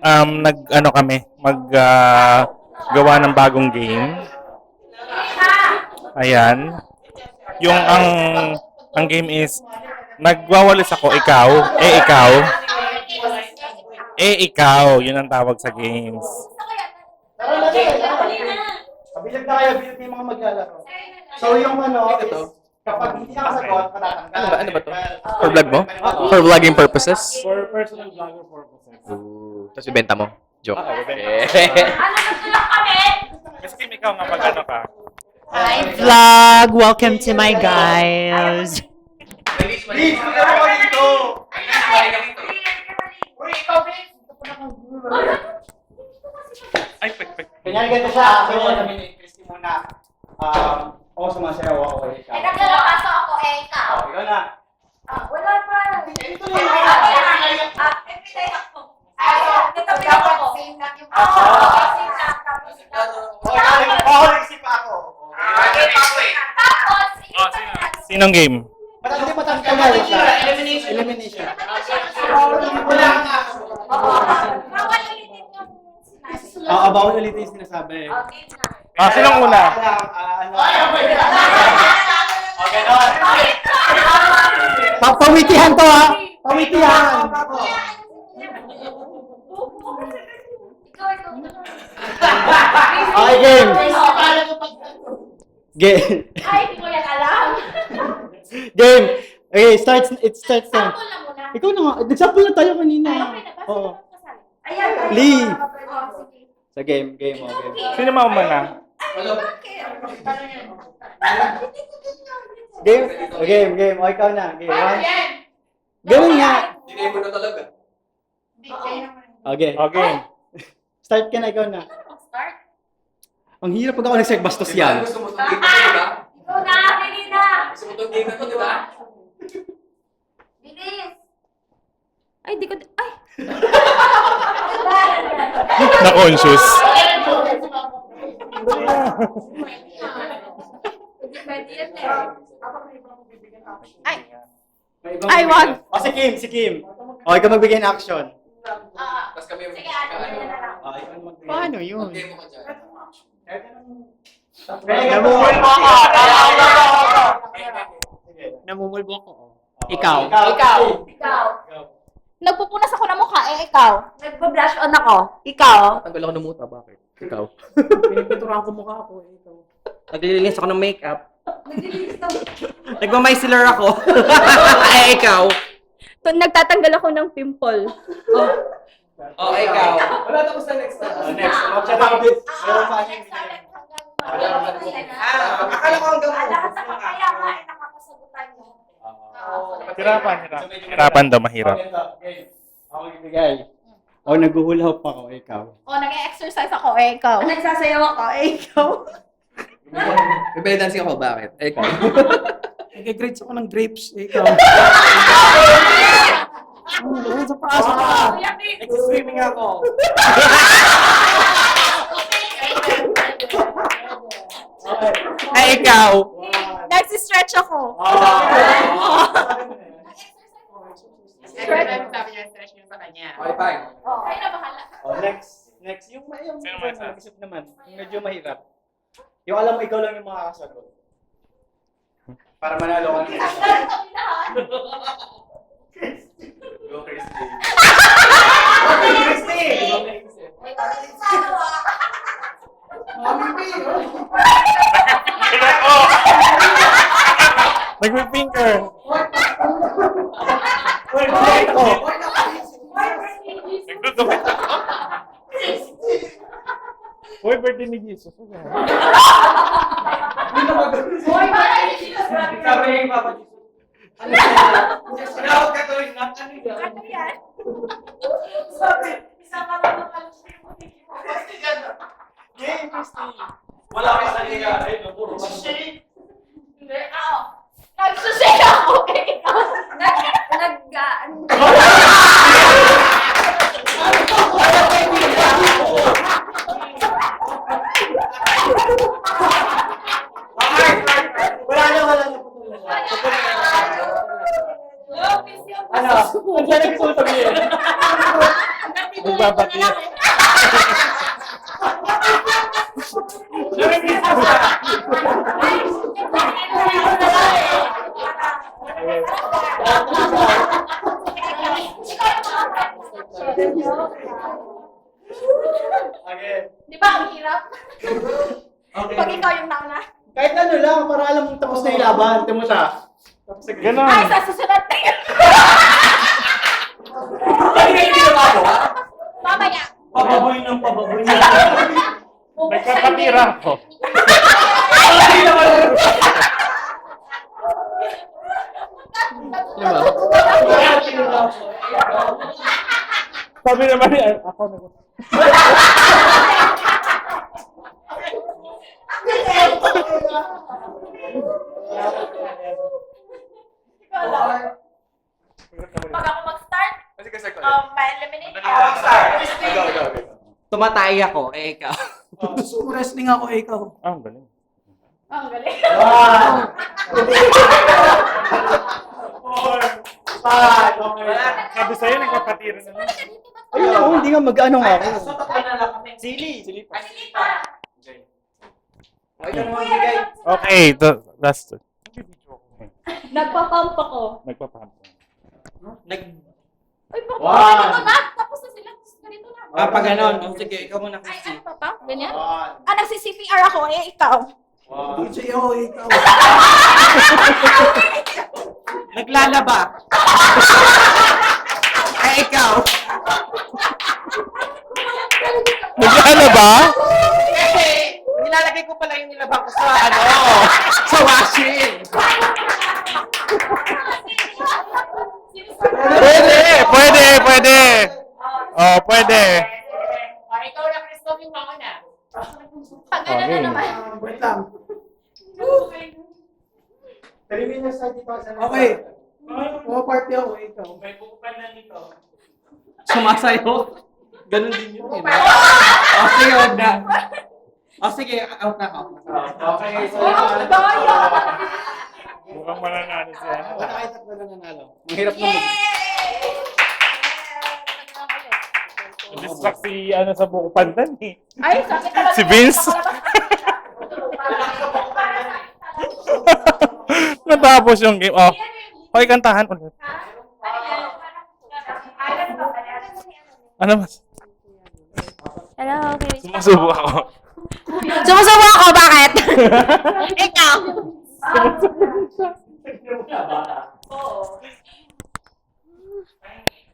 Nag-ano kami, gawa ng bagong game. Ayan. Yung ang game is nagwawalis ako, ikaw, yun ang tawag sa games. Bilag na kayo, bilag may mga maglalaro. So yung ano, kapag hindi ka kasagot, patatanggal. Ano ba to? For vlog mo? For vlogging purposes? For personal vlogger purposes. Tapos ibenta mo? Joke. Mas Kim, ikaw nga mag-ano ka. Hi vlog! Welcome to my guys! Please, bigyan mo dito! Uy, ikaw, please! Ay, pek. Kanyari ganito siya, so kami ni Christy muna. Ako sumasayaw ako kay ikaw. Naglalakaso ako ikaw. Ikaw na. Wala pa. Ito Everyday ako. Natabi ako. Same lang yung same lang. Ako nag-isip ako. Tapos, Sinong game? Hindi matanggal siya. Elimination. Wala nga. bawal ulitin yung sinabi. Bawal ulitin yung sinasabi. Okay na. Sinong una? Pawitihan to ha! Pawitihan! Okay, game! Game! Ay, hindi ko yan alam. Game! Okay, it starts na. Sample lang muna. Ikaw na nga, nag-sample na tayo kanina. Ay, okay na ba? Oo. Ayan. Lee. Oh, sige. Sa game, game. Sino maumana? Game? Game. O, ikaw na. Game, one. Ganun nga. Hindi mo na talaga. Okay. Okay. Start ka na, ikaw na. Start. Ang hirap pag ako nagseg-bastos yan. Gusto mo itong game na to, di ba? Ikaw na, bili na. Gusto mo itong game na to, di ba? Bilis. Ay, di ko... Ay! Na-conscious. Pwede yan eh. Ay! Ay, wag! O, si Kim. O, ikaw magbigay ng action. Tapos kami yung... Sige, ano na lang. O, ikaw magbigay. Paano yun? Game mo ka dyan. Namumul mo ako! Namumulbo ako. Ikaw. Ikaw. Nagpupunas ako ng mukha, ikaw. Nagpa-brush on ako, ikaw. Tanggal ako ng muta, bakit? Ikaw. Pinipinturahan ko mukha ako. Ikaw. Naglilinis ako ng makeup. Nagmamicellar ako. Ikaw. Nagtatanggal ako ng pimple. Oh, ikaw. Wala tapos na next na. Next. Meron pa Akala ko hanggang mo. Lahat sa kaya nga ay nakakasagutan mo. Hirapan daw, mahirap. Ako ibigay. O, nag-hula hoop ako, ikaw. O, nag-exercise ako, ikaw. Nagsasayaw ako, ikaw. May dancing ako, bakit? Ikaw. Nag-grades ako ng grapes. Ikaw. Sa paas ako. Nag-swimming ako. Ay, ikaw. Nagsi-stretch ako. Okay, fine. Kayo na bahala. O, next. Yung Sino may isa? isip naman. Yung medyo mahirap. Yung alam mo, ikaw lang yung makakasagot. Para manalo ka naman. Tanggal sa pinahan. Go, Christy. Ikaw na yung salo, ah. Nagpi-finger. Nagdudukit ako. Uy, birthday ni Jesus. Boy, parang hindi sinasabi. Sabi niya yung Papa Jesus. Sinawag ka to rin. Ano yun? Ano yan? Sabi, isang marunong kalusay mo. Game, Christy. Wala kayo sa liga. Ay, puro. Hindi, ako. Nagsusaya ako kay ikaw. Nag-gaan. Wala na. Okay. Di ba ang hirap? Okay. Pag ikaw yung nauna. Kahit ano lang, para alam mong tapos na yung laban. Tingnan mo siya. Tapos na Ganon. Ay, sa susunod na yun. Ano yung ginagawa? Mamaya. Pababoy ng pababoy. Nagpapatira ako. Sabi naman niya, ako na. Ikaw lang. Pag ako mag-start, Kasi kasi ko. ma-eliminate Ako ang start. Go, go, go. Tumatay ako, ikaw. Gusto wrestling ako, ikaw. Ah, ang galing. Ang galing. 1, 4, 5, okay. Sabi sa'yo, nagpapatira na lang. Ayun ako, hindi nga mag-ano nga ako. Sili. Sili pa. Sige pa. Okay, naman bigay. Okay, last. Nagpapump ako. Nagpapamp. Uy, pa, Wow. ganito na. Tapos na sila. Ganito na. Pag ganon, sige, ikaw muna Ay, kasi. ano pa pa? Ganyan? 1, Ah, nagsi-CPR ako. Eh, ikaw. 1. Naglalaba. Ikaw. Nagkala ba? Kasi, nilalagay ko pala yung nilabang ko sa sa washing. Pwede. Oh, pwede. Ikaw na, Crystal, yung mauna. Pag gano'n na Okay. naman. Wait lang. Okay. 3 minutes na dito. Okay. Party ako, ikaw. Sumasayo. Ganun din yun. Eh. Sige, wag na. Sige, out na ako. Okay, so Wow, daya! Mukhang mananalo siya. Wala kahit tatlo na nanalo. Mahirap na Yay! Distract si ano sa buko pandan eh. Ay, sakit talaga. Si Vince. Natapos yung game. Oh, hoy, kantahan ulit. Ano mas? Hello, okay. Sumusubo ako. Sumusubo ako, bakit? Ikaw. Oo.